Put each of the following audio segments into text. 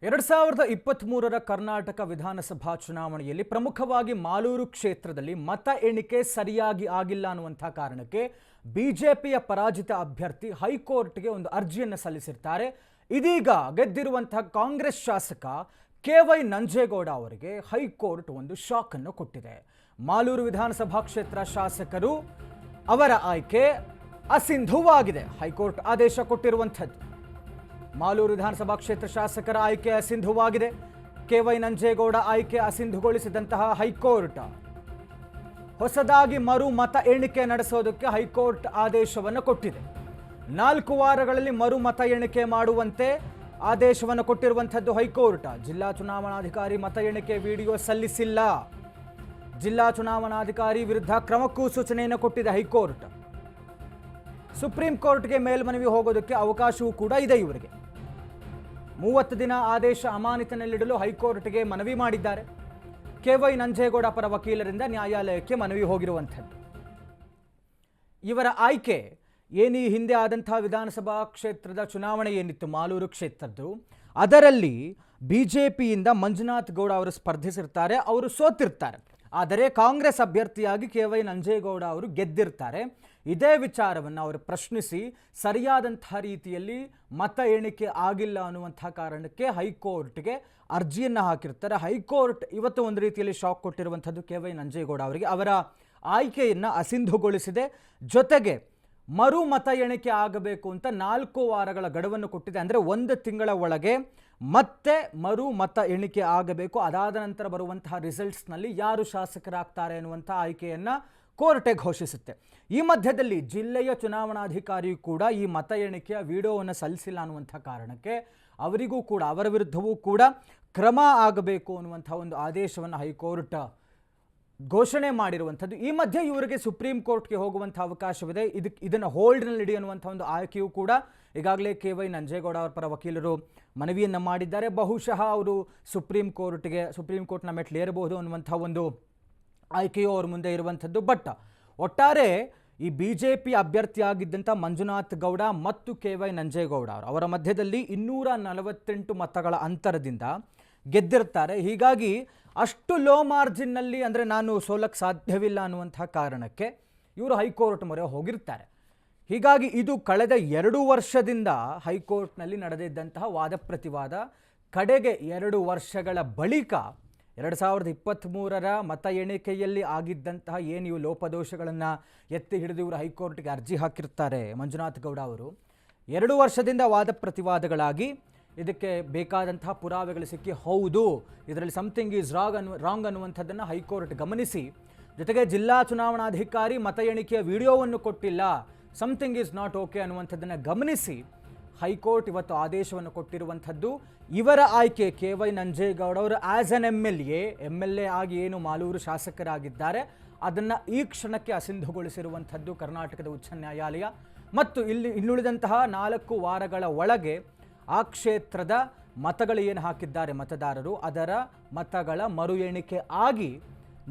2023ರ ಕರ್ನಾಟಕ ವಿಧಾನಸಭಾ ಚುನಾವಣೆಯಲ್ಲಿ ಪ್ರಮುಖವಾಗಿ ಮಾಲೂರು ಕ್ಷೇತ್ರದಲ್ಲಿ ಮತ ಎಣಿಕೆ ಸರಿಯಾಗಿ ಆಗಿಲ್ಲ ಅನ್ನುವಂಥ ಕಾರಣಕ್ಕೆ ಬಿಜೆಪಿಯ ಪರಾಜಿತ ಅಭ್ಯರ್ಥಿ ಹೈಕೋರ್ಟ್ಗೆ ಒಂದು ಅರ್ಜಿಯನ್ನು ಸಲ್ಲಿಸಿರ್ತಾರೆ. ಇದೀಗ ಗೆದ್ದಿರುವಂತಹ ಕಾಂಗ್ರೆಸ್ ಶಾಸಕ ಕೆ.ವೈ. ನಂಜೇಗೌಡ ಅವರಿಗೆ ಹೈಕೋರ್ಟ್ ಒಂದು ಶಾಕ್ ಅನ್ನು ಕೊಟ್ಟಿದೆ. ಮಾಲೂರು ವಿಧಾನಸಭಾ ಕ್ಷೇತ್ರ ಶಾಸಕರು ಅವರ ಆಯ್ಕೆ ಅಸಿಂಧುವಾಗಿದೆ. ಹೈಕೋರ್ಟ್ ಆದೇಶ ಕೊಟ್ಟಿರುವಂಥದ್ದು. ಮಾಲೂರು ವಿಧಾನಸಭಾ ಕ್ಷೇತ್ರ ಶಾಸಕರ ಆಯ್ಕೆ ಅಸಿಂಧುವಾಗಿದೆ. ಕೆ.ವೈ. ನಂಜೇಗೌಡ ಆಯ್ಕೆ ಅಸಿಂಧುಗೊಳಿಸಿದಂತಹ ಹೈಕೋರ್ಟ್ ಹೊಸದಾಗಿ ಮರು ಮತ ಎಣಿಕೆ ನಡೆಸೋದಕ್ಕೆ ಹೈಕೋರ್ಟ್ ಆದೇಶವನ್ನು ಕೊಟ್ಟಿದೆ. 4 ವಾರಗಳಲ್ಲಿ ಮರು ಮತ ಎಣಿಕೆ ಮಾಡುವಂತೆ ಆದೇಶವನ್ನು ಕೊಟ್ಟಿರುವಂಥದ್ದು ಹೈಕೋರ್ಟ್. ಜಿಲ್ಲಾ ಚುನಾವಣಾಧಿಕಾರಿ ಮತ ಎಣಿಕೆ ವಿಡಿಯೋ ಸಲ್ಲಿಸಿಲ್ಲ. ಜಿಲ್ಲಾ ಚುನಾವಣಾಧಿಕಾರಿ ವಿರುದ್ಧ ಕ್ರಮಕ್ಕೂ ಸೂಚನೆಯನ್ನು ಕೊಟ್ಟಿದೆ ಹೈಕೋರ್ಟ್. ಸುಪ್ರೀಂ ಕೋರ್ಟ್ಗೆ ಮೇಲ್ಮನವಿ ಹೋಗೋದಕ್ಕೆ ಅವಕಾಶವೂ ಕೂಡ ಇದೆ. ಇವರಿಗೆ 30 ದಿನ ಆದೇಶ ಅಮಾನತಿನಲ್ಲಿಡಲು ಹೈಕೋರ್ಟ್ಗೆ ಮನವಿ ಮಾಡಿದ್ದಾರೆ. ಕೆ.ವೈ. ನಂಜೇಗೌಡ ಪರ ವಕೀಲರಿಂದ ನ್ಯಾಯಾಲಯಕ್ಕೆ ಮನವಿ ಹೋಗಿರುವಂಥದ್ದು. ಇವರ ಆಯ್ಕೆ ಏನಿ ಹಿಂದೆ ಆದಂತಹ ವಿಧಾನಸಭಾ ಕ್ಷೇತ್ರದ ಚುನಾವಣೆ ಏನಿತ್ತು ಮಾಲೂರು ಕ್ಷೇತ್ರದ್ದು, ಅದರಲ್ಲಿ ಬಿಜೆಪಿಯಿಂದ ಮಂಜುನಾಥ್ ಗೌಡ ಅವರು ಸ್ಪರ್ಧಿಸಿರ್ತಾರೆ. ಅವರು ಸೋತಿರ್ತಾರೆ. ಆದರೆ ಕಾಂಗ್ರೆಸ್ ಅಭ್ಯರ್ಥಿಯಾಗಿ ಕೆ.ವೈ. ನಂಜೇಗೌಡ ಅವರು ಗೆದ್ದಿರ್ತಾರೆ. ಇದೇ ವಿಚಾರವನ್ನು ಅವರು ಪ್ರಶ್ನಿಸಿ ಸರಿಯಾದಂತಹ ರೀತಿಯಲ್ಲಿ ಮತ ಎಣಿಕೆ ಆಗಿಲ್ಲ ಅನ್ನುವಂಥ ಕಾರಣಕ್ಕೆ ಹೈಕೋರ್ಟ್ಗೆ ಅರ್ಜಿಯನ್ನು ಹಾಕಿರ್ತಾರೆ. ಹೈಕೋರ್ಟ್ ಇವತ್ತು ಒಂದು ರೀತಿಯಲ್ಲಿ ಶಾಕ್ ಕೊಟ್ಟಿರುವಂಥದ್ದು ಕೆ.ವೈ. ನಂಜೇಗೌಡ ಅವರಿಗೆ. ಅವರ ಆಯ್ಕೆಯನ್ನು ಅಸಿಂಧುಗೊಳಿಸಿದೆ. ಜೊತೆಗೆ ಮರು ಮತ ಎಣಿಕೆ ಆಗಬೇಕು ಅಂತ 4 ವಾರಗಳ ಗಡುವನ್ನು ಕೊಟ್ಟಿದೆ. ಅಂದರೆ 1 ತಿಂಗಳ ಒಳಗೆ ಮತ್ತೆ ಮರು ಮತ ಎಣಿಕೆ ಆಗಬೇಕು. ಅದಾದ ನಂತರ ಬರುವಂತಹ ರಿಸಲ್ಟ್ಸ್ನಲ್ಲಿ ಯಾರು ಶಾಸಕರಾಗ್ತಾರೆ ಅನ್ನುವಂಥ ಆಯ್ಕೆಯನ್ನು ಕೋರ್ಟೆ ಘೋಷಿಸುತ್ತೆ. ಈ ಮಧ್ಯದಲ್ಲಿ ಜಿಲ್ಲೆಯ ಚುನಾವಣಾಧಿಕಾರಿಯೂ ಕೂಡ ಈ ಮತ ಎಣಿಕೆಯ ವಿಡಿಯೋವನ್ನು ಸಲ್ಲಿಸಿಲ್ಲ ಅನ್ನುವಂಥ ಕಾರಣಕ್ಕೆ ಅವರಿಗೂ ಕೂಡ ಅವರ ವಿರುದ್ಧವೂ ಕೂಡ ಕ್ರಮ ಆಗಬೇಕು ಅನ್ನುವಂಥ ಒಂದು ಆದೇಶವನ್ನು ಹೈಕೋರ್ಟ್ ಘೋಷಣೆ ಮಾಡಿರುವಂಥದ್ದು. ಈ ಮಧ್ಯೆ ಇವರಿಗೆ ಸುಪ್ರೀಂ ಕೋರ್ಟ್ಗೆ ಹೋಗುವಂಥ ಅವಕಾಶವಿದೆ. ಇದನ್ನು ಹೋಲ್ಡ್ನಲ್ಲಿ ಹಿಡಿಯುವಂಥ ಒಂದು ಆಯ್ಕೆಯೂ ಕೂಡ ಈಗಾಗಲೇ ಕೆ.ವೈ. ನಂಜೇಗೌಡ ಅವರ ಪರ ವಕೀಲರು ಮನವಿಯನ್ನು ಮಾಡಿದ್ದಾರೆ. ಬಹುಶಃ ಅವರು ಸುಪ್ರೀಂ ಕೋರ್ಟ್ನ ಮೆಟ್ಲೇರಬಹುದು ಅನ್ನುವಂಥ ಒಂದು ಆಯ್ಕೆಯು ಅವ್ರ ಮುಂದೆ ಇರುವಂಥದ್ದು. ಬಟ್ ಒಟ್ಟಾರೆ ಈ ಬಿಜೆಪಿ ಅಭ್ಯರ್ಥಿಯಾಗಿದ್ದಂಥ ಮಂಜುನಾಥ್ ಗೌಡ ಮತ್ತು ಕೆ.ವೈ. ನಂಜೇಗೌಡ ಅವರ ಮಧ್ಯದಲ್ಲಿ 248 ಮತಗಳ ಅಂತರದಿಂದ ಗೆದ್ದಿರ್ತಾರೆ. ಹೀಗಾಗಿ ಅಷ್ಟು ಲೋ ಮಾರ್ಜಿನ್ನಲ್ಲಿ ಅಂದರೆ ನಾನು ಸೋಲಕ್ಕೆ ಸಾಧ್ಯವಿಲ್ಲ ಅನ್ನುವಂಥ ಕಾರಣಕ್ಕೆ ಇವರು ಹೈಕೋರ್ಟ್ ಮೊರೆ ಹೋಗಿರ್ತಾರೆ. ಹೀಗಾಗಿ ಇದು ಕಳೆದ 2 ವರ್ಷದಿಂದ ಹೈಕೋರ್ಟ್ನಲ್ಲಿ ನಡೆದಿದ್ದಂತಹ ವಾದ ಪ್ರತಿವಾದ ಕಡೆಗೆ 2 ವರ್ಷಗಳ ಬಳಿಕ 2023ರ ಮತ ಎಣಿಕೆಯಲ್ಲಿ ಆಗಿದ್ದಂತಹ ಏನು ಇವು ಲೋಪದೋಷಗಳನ್ನು ಎತ್ತಿ ಹಿಡಿದು ಇವರು ಹೈಕೋರ್ಟ್ಗೆ ಅರ್ಜಿ ಹಾಕಿರ್ತಾರೆ ಮಂಜುನಾಥ್ ಗೌಡ ಅವರು. 2 ವರ್ಷದಿಂದ ವಾದ ಪ್ರತಿವಾದಗಳಾಗಿ ಇದಕ್ಕೆ ಬೇಕಾದಂತಹ ಪುರಾವೆಗಳು ಸಿಕ್ಕಿ ಹೌದು ಇದರಲ್ಲಿ ಸಮಥಿಂಗ್ ಈಸ್ ರಾಂಗ್ ಅನ್ನುವಂಥದ್ದನ್ನು ಹೈಕೋರ್ಟ್ ಗಮನಿಸಿ, ಜೊತೆಗೆ ಜಿಲ್ಲಾ ಚುನಾವಣಾಧಿಕಾರಿ ಮತ ಎಣಿಕೆಯ ವಿಡಿಯೋವನ್ನು ಕೊಟ್ಟಿಲ್ಲ, ಸಮಥಿಂಗ್ ಈಸ್ ನಾಟ್ ಓಕೆ ಅನ್ನುವಂಥದ್ದನ್ನು ಗಮನಿಸಿ ಹೈಕೋರ್ಟ್ ಇವತ್ತು ಆದೇಶವನ್ನು ಕೊಟ್ಟಿರುವಂಥದ್ದು. ಇವರ ಆಯ್ಕೆ ಕೆ.ವೈ. ನಂಜೇಗೌಡ ಅವರು ಆ್ಯಸ್ ಎನ್ ಎಮ್.ಎಲ್.ಎ ಆಗಿ ಏನು ಮಾಲೂರು ಶಾಸಕರಾಗಿದ್ದಾರೆ ಅದನ್ನು ಈ ಕ್ಷಣಕ್ಕೆ ಅಸಿಂಧುಗೊಳಿಸಿರುವಂಥದ್ದು ಕರ್ನಾಟಕದ ಉಚ್ಚ ನ್ಯಾಯಾಲಯ. ಮತ್ತು ಇಲ್ಲಿ ಇನ್ನುಳಿದಂತಹ 4 ವಾರಗಳ ಒಳಗೆ ಆ ಕ್ಷೇತ್ರದ ಮತಗಳು ಏನು ಹಾಕಿದ್ದಾರೆ ಮತದಾರರು, ಅದರ ಮತಗಳ ಮರು ಎಣಿಕೆ ಆಗಿ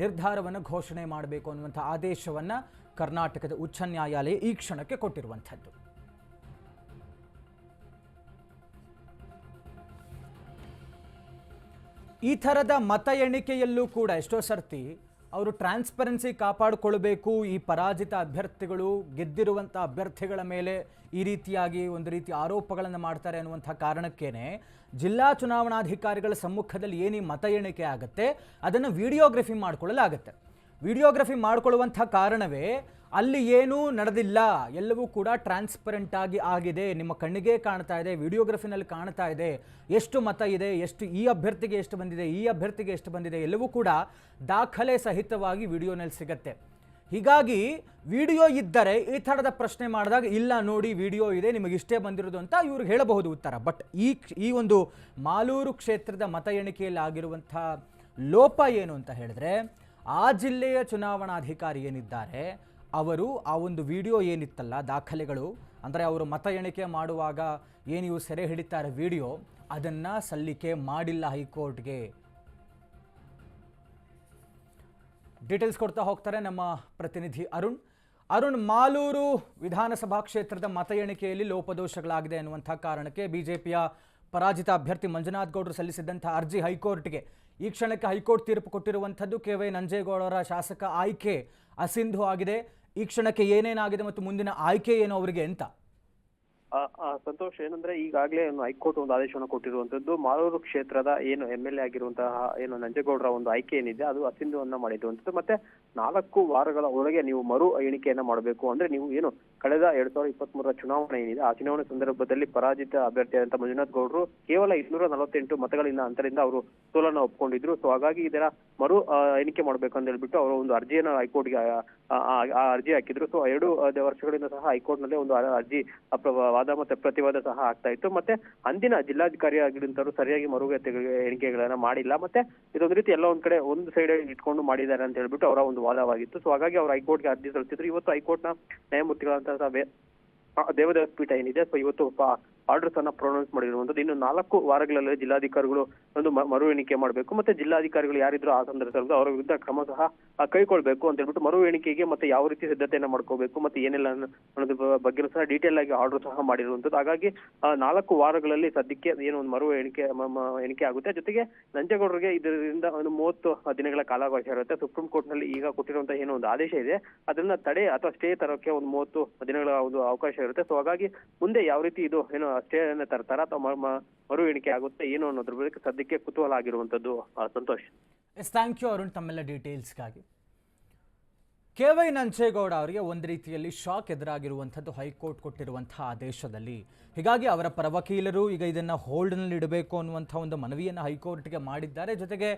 ನಿರ್ಧಾರವನ್ನು ಘೋಷಣೆ ಮಾಡಬೇಕು ಅನ್ನುವಂಥ ಆದೇಶವನ್ನು ಕರ್ನಾಟಕದ ಉಚ್ಚ ನ್ಯಾಯಾಲಯ ಈ ಕ್ಷಣಕ್ಕೆ ಕೊಟ್ಟಿರುವಂಥದ್ದು. ಈ ಥರದ ಮತ ಎಣಿಕೆಯಲ್ಲೂ ಕೂಡ ಎಷ್ಟೋ ಸರ್ತಿ ಅವರು ಟ್ರಾನ್ಸ್ಪರೆನ್ಸಿ ಕಾಪಾಡಿಕೊಳ್ಬೇಕು. ಈ ಪರಾಜಿತ ಅಭ್ಯರ್ಥಿಗಳು ಗೆದ್ದಿರುವಂಥ ಅಭ್ಯರ್ಥಿಗಳ ಮೇಲೆ ಈ ರೀತಿಯಾಗಿ ಒಂದು ರೀತಿ ಆರೋಪಗಳನ್ನು ಮಾಡ್ತಾರೆ ಅನ್ನುವಂಥ ಕಾರಣಕ್ಕೇನೆ ಜಿಲ್ಲಾ ಚುನಾವಣಾಧಿಕಾರಿಗಳ ಸಮ್ಮುಖದಲ್ಲಿ ಏನು ಈ ಮತ ಎಣಿಕೆ ಆಗುತ್ತೆ ಅದನ್ನು ವಿಡಿಯೋಗ್ರಫಿ ಮಾಡಿಕೊಳ್ಳಲಾಗುತ್ತೆ. ವಿಡಿಯೋಗ್ರಫಿ ಮಾಡಿಕೊಳ್ಳುವಂಥ ಕಾರಣವೇ ಅಲ್ಲಿ ಏನೂ ನಡೆದಿಲ್ಲ, ಎಲ್ಲವೂ ಕೂಡ ಟ್ರಾನ್ಸ್ಪರೆಂಟ್ ಆಗಿದೆ, ನಿಮ್ಮ ಕಣ್ಣಿಗೆ ಕಾಣ್ತಾ ಇದೆ, ವಿಡಿಯೋಗ್ರಫಿನಲ್ಲಿ ಕಾಣ್ತಾ ಇದೆ, ಎಷ್ಟು ಮತ ಇದೆ, ಎಷ್ಟು ಈ ಅಭ್ಯರ್ಥಿಗೆ ಎಷ್ಟು ಬಂದಿದೆ, ಈ ಅಭ್ಯರ್ಥಿಗೆ ಎಷ್ಟು ಬಂದಿದೆ, ಎಲ್ಲವೂ ಕೂಡ ದಾಖಲೆ ಸಹಿತವಾಗಿ ವಿಡಿಯೋನಲ್ಲಿ ಸಿಗತ್ತೆ. ಹೀಗಾಗಿ ವಿಡಿಯೋ ಇದ್ದರೆ ಈ ಥರದ ಪ್ರಶ್ನೆ ಮಾಡಿದಾಗ ಇಲ್ಲ ನೋಡಿ ವಿಡಿಯೋ ಇದೆ ನಿಮಗೆ ಇಷ್ಟೇ ಬಂದಿರೋದು ಅಂತ ಇವ್ರಿಗೆ ಹೇಳಬಹುದು ಉತ್ತರ. ಬಟ್ ಈ ಒಂದು ಮಾಲೂರು ಕ್ಷೇತ್ರದ ಮತ ಎಣಿಕೆಯಲ್ಲಿ ಆಗಿರುವಂಥ ಲೋಪ ಏನು ಅಂತ ಹೇಳಿದ್ರೆ, ಆ ಜಿಲ್ಲೆಯ ಚುನಾವಣಾಧಿಕಾರಿ ಏನಿದ್ದಾರೆ ಅವರು ಆ ಒಂದು ವಿಡಿಯೋ ಏನಿತ್ತಲ್ಲ ದಾಖಲೆಗಳು, ಅಂದರೆ ಅವರು ಮತ ಎಣಿಕೆ ಮಾಡುವಾಗ ಏನು ಇವು ಸೆರೆ ಹಿಡಿತಾರೆ ವಿಡಿಯೋ, ಅದನ್ನು ಸಲ್ಲಿಕೆ ಮಾಡಿಲ್ಲ ಹೈಕೋರ್ಟ್ಗೆ. ಡೀಟೇಲ್ಸ್ ಕೊಡ್ತಾ ಹೋಗ್ತಾರೆ ನಮ್ಮ ಪ್ರತಿನಿಧಿ ಅರುಣ್. ಮಾಲೂರು ವಿಧಾನಸಭಾ ಕ್ಷೇತ್ರದ ಮತ ಎಣಿಕೆಯಲ್ಲಿ ಲೋಪದೋಷಗಳಾಗಿದೆ ಅನ್ನುವಂಥ ಕಾರಣಕ್ಕೆ ಬಿಜೆಪಿಯ ಪರಾಜಿತ ಅಭ್ಯರ್ಥಿ ಮಂಜುನಾಥ್ ಗೌಡರು ಸಲ್ಲಿಸಿದಂಥ ಅರ್ಜಿ ಹೈಕೋರ್ಟ್ಗೆ. ಈ ಕ್ಷಣಕ್ಕೆ ಹೈಕೋರ್ಟ್ ತೀರ್ಪು ಕೊಟ್ಟಿರುವಂಥದ್ದು ಕೆ.ವೈ. ನಂಜೇಗೌಡರ ಶಾಸಕ ಆಯ್ಕೆ ಅಸಿಂಧು ಆಗಿದೆ. ಈ ಕ್ಷಣಕ್ಕೆ ಏನೇನಾಗಿದೆ ಮತ್ತು ಮುಂದಿನ ಆಯ್ಕೆ ಏನು ಅವರಿಗೆ ಅಂತ? ಸಂತೋಷ್, ಏನಂದ್ರೆ ಈಗಾಗಲೇ ಹೈಕೋರ್ಟ್ ಒಂದು ಆದೇಶವನ್ನು ಕೊಟ್ಟಿರುವಂತದ್ದು. ಮಾಲೂರು ಕ್ಷೇತ್ರದ ಏನು MLA ಆಗಿರುವಂತಹ ಏನು ನಂಜೇಗೌಡರ ಒಂದು ಆಯ್ಕೆ ಏನಿದೆ ಅದು ಅಸಿಂಧುವನ್ನ ಮಾಡಿರುವಂತದ್ದು. ಮತ್ತೆ 4 ವಾರಗಳ ಒಳಗೆ ನೀವು ಮರು ಎಣಿಕೆಯನ್ನ ಮಾಡಬೇಕು. ಅಂದ್ರೆ ನೀವು ಏನು ಕಳೆದ 2023 ಚುನಾವಣೆ ಏನಿದೆ ಆ ಚುನಾವಣೆ ಸಂದರ್ಭದಲ್ಲಿ ಪರಾಜಿತ ಅಭ್ಯರ್ಥಿಯಾದಂತಹ ಮಂಜುನಾಥ್ ಗೌಡರು ಕೇವಲ 248 ಮತಗಳಿಂದ ಅಂತರಿಂದ ಅವರು ಸೋಲನ್ನ ಒಪ್ಕೊಂಡಿದ್ರು. ಸೊ ಹಾಗಾಗಿ ಇದರ ಮರು ಎಣಿಕೆ ಮಾಡ್ಬೇಕು ಅಂತ ಹೇಳ್ಬಿಟ್ಟು ಅವರು ಒಂದು ಅರ್ಜಿಯನ್ನ ಹೈಕೋರ್ಟ್ಗೆ ಅರ್ಜಿ ಹಾಕಿದ್ರು. ಸೊ 2 ವರ್ಷಗಳಿಂದ ಸಹ ಹೈಕೋರ್ಟ್ ನಲ್ಲಿ ಒಂದು ಅರ್ಜಿ ವಾದ ಮತ್ತೆ ಪ್ರತಿವಾದ ಸಹ ಆಗ್ತಾ ಇತ್ತು. ಮತ್ತೆ ಅಂದಿನ ಜಿಲ್ಲಾಧಿಕಾರಿ ಆಗಿರುವಂತವ್ರು ಸರಿಯಾಗಿ ಮರು ಎಣಿಕೆಗಳನ್ನ ಮಾಡಿಲ್ಲ. ಮತ್ತೆ ಇದೊಂದು ರೀತಿ ಎಲ್ಲ ಒಂದ್ ಕಡೆ ಒಂದು ಸೈಡ್ ಇಟ್ಕೊಂಡು ಮಾಡಿದ್ದಾರೆ ಅಂತ ಹೇಳ್ಬಿಟ್ಟು ಅವರ ಒಂದು ವಾದವಾಗಿತ್ತು. ಸೊ ಹಾಗಾಗಿ ಅವರು ಹೈಕೋರ್ಟ್ಗೆ ಅರ್ಜಿ ಸಲ್ಲಿಸಿದ್ರು. ಇವತ್ತು ಹೈಕೋರ್ಟ್ ನ ನ್ಯಾಯಮೂರ್ತಿಗಳಂತಹ ದೇವದಾಸ್ ಪೀಠ ಏನಿದೆ, ಸೊ ಇವತ್ತು ಆರ್ಡರ್ಸ್ ಅನ್ನ ಪ್ರೊನೌನ್ಸ್ ಮಾಡಿರುವಂತದ್ದು. ಇನ್ನು 4 ವಾರಗಳಲ್ಲಿ ಜಿಲ್ಲಾಧಿಕಾರಿಗಳು ಒಂದು ಮರು ಎಣಿಕೆ ಮಾಡಬೇಕು. ಮತ್ತೆ ಜಿಲ್ಲಾಧಿಕಾರಿಗಳು ಯಾರಿದ್ರು ಆ ಸಂದರ್ಭದಲ್ಲಿ ಅವರ ವಿರುದ್ಧ ಕ್ರಮ ಸಹ ಕೈಗೊಳ್ಬೇಕು ಅಂತ ಹೇಳ್ಬಿಟ್ಟು ಮರು ಎಣಿಕೆಗೆ ಮತ್ತೆ ಯಾವ ರೀತಿ ಸಿದ್ಧತೆಯನ್ನ ಮಾಡ್ಕೋಬೇಕು ಮತ್ತೆ ಏನೆಲ್ಲ ಅನ್ನೋದ್ರ ಬಗ್ಗೆ ಸಹ ಡೀಟೇಲ್ ಆಗಿ ಆರ್ಡರ್ ಸಹ ಮಾಡಿರುವಂತದ್ದು. ಹಾಗಾಗಿ 4 ವಾರಗಳಲ್ಲಿ ಸದ್ಯಕ್ಕೆ ಏನು ಒಂದು ಮರು ಎಣಿಕೆ ಆಗುತ್ತೆ. ಜೊತೆಗೆ ನಂಜೇಗೌಡರಿಗೆ ಇದರಿಂದ ಒಂದು 30 ದಿನಗಳ ಕಾಲಾವಕಾಶ ಇರುತ್ತೆ. ಸುಪ್ರೀಂ ಕೋರ್ಟ್ ನಲ್ಲಿ ಈಗ ಕೊಟ್ಟಿರುವಂತಹ ಏನೋ ಒಂದು ಆದೇಶ ಇದೆ ಅದನ್ನ ತಡೆ ಅಥವಾ ಸ್ಟೇ ತರೋಕೆ ಒಂದು 30 ದಿನಗಳ ಒಂದು ಅವಕಾಶ ಇರುತ್ತೆ. ಸೊ ಹಾಗಾಗಿ ಮುಂದೆ ಯಾವ ರೀತಿ ಇದು ಏನು ಸ್ಟೇ ಅನ್ನ ತರ್ತಾರ ಅಥವಾ ಮರು ಎಣಿಕೆ ಆಗುತ್ತೆ ಏನು ಅನ್ನೋದ್ರ ಬಗ್ಗೆ ಸದ್ಯಕ್ಕೆ ಕುತೂಹಲ ಆಗಿರುವಂತದ್ದು. ಸಂತೋಷ್, ಥ್ಯಾಂಕ್ ಯು ಅರುಣ್ ತಮ್ಮೆಲ್ಲ ಡೀಟೇಲ್ಸ್ಗಾಗಿ. ಕೆ.ವೈ. ನಂಜೇಗೌಡ ಅವರಿಗೆ ಒಂದು ರೀತಿಯಲ್ಲಿ ಶಾಕ್ ಎದುರಾಗಿರುವಂಥದ್ದು ಹೈಕೋರ್ಟ್ ಕೊಟ್ಟಿರುವಂತಹ ಆದೇಶದಲ್ಲಿ. ಹೀಗಾಗಿ ಅವರ ಪರ ವಕೀಲರು ಈಗ ಇದನ್ನು ಹೋಲ್ಡ್ನಲ್ಲಿ ಇಡಬೇಕು ಅನ್ನುವಂಥ ಒಂದು ಮನವಿಯನ್ನು ಹೈಕೋರ್ಟ್ಗೆ ಮಾಡಿದ್ದಾರೆ. ಜೊತೆಗೆ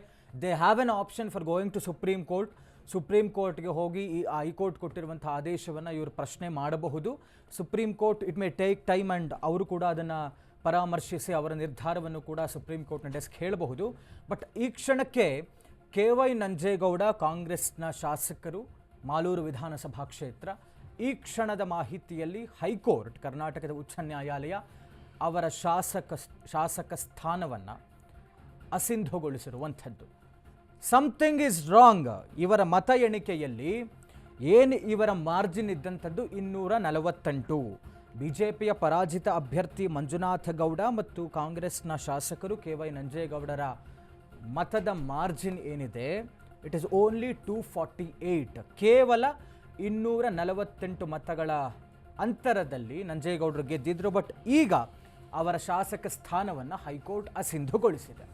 they have an option for going to supreme ಕೋರ್ಟ್ಗೆ ಹೋಗಿ ಈ ಹೈಕೋರ್ಟ್ ಕೊಟ್ಟಿರುವಂಥ ಆದೇಶವನ್ನು ಇವರು ಪ್ರಶ್ನೆ ಮಾಡಬಹುದು. Supreme court it may take time and ಅವರು ಕೂಡ ಅದನ್ನು ಪರಾಮರ್ಶಿಸಿ ಅವರ ನಿರ್ಧಾರವನ್ನು ಕೂಡ ಸುಪ್ರೀಂ ಕೋರ್ಟ್ನ ಡೆಸ್ಕ್ ಹೇಳಬಹುದು. ಬಟ್ ಈ ಕ್ಷಣಕ್ಕೆ ಕೆ.ವೈ. ನಂಜೇಗೌಡ ಕಾಂಗ್ರೆಸ್ನ ಶಾಸಕರು, ಮಾಲೂರು ವಿಧಾನಸಭಾ ಕ್ಷೇತ್ರ, ಈ ಕ್ಷಣದ ಮಾಹಿತಿಯಲ್ಲಿ ಹೈಕೋರ್ಟ್, ಕರ್ನಾಟಕದ ಉಚ್ಚ ನ್ಯಾಯಾಲಯ ಅವರ ಶಾಸಕ ಸ್ಥಾನವನ್ನು ಅಸಿಂಧುಗೊಳಿಸಿರುವಂಥದ್ದು. Something is wrong. ಇವರ ಮತ ಎಣಿಕೆಯಲ್ಲಿ ಏನು ಇವರ ಮಾರ್ಜಿನ್ ಇದ್ದಂಥದ್ದು 248. ಬಿಜೆಪಿಯ ಪರಾಜಿತ ಅಭ್ಯರ್ಥಿ ಮಂಜುನಾಥ ಗೌಡ ಮತ್ತು ಕಾಂಗ್ರೆಸ್ನ ಶಾಸಕರು ಕೆ.ವೈ. ನಂಜೇಗೌಡರ ಮತದ ಮಾರ್ಜಿನ್ ಏನಿದೆ ಇಟ್ ಈಸ್ ಓನ್ಲಿ 248. ಕೇವಲ 248 ಮತಗಳ ಅಂತರದಲ್ಲಿ ನಂಜೇಗೌಡರು ಗೆದ್ದಿದ್ರು. ಬಟ್ ಈಗ ಅವರ ಶಾಸಕ ಸ್ಥಾನವನ್ನು ಹೈಕೋರ್ಟ್ ಅಸಿಂಧುಗೊಳಿಸಿದೆ.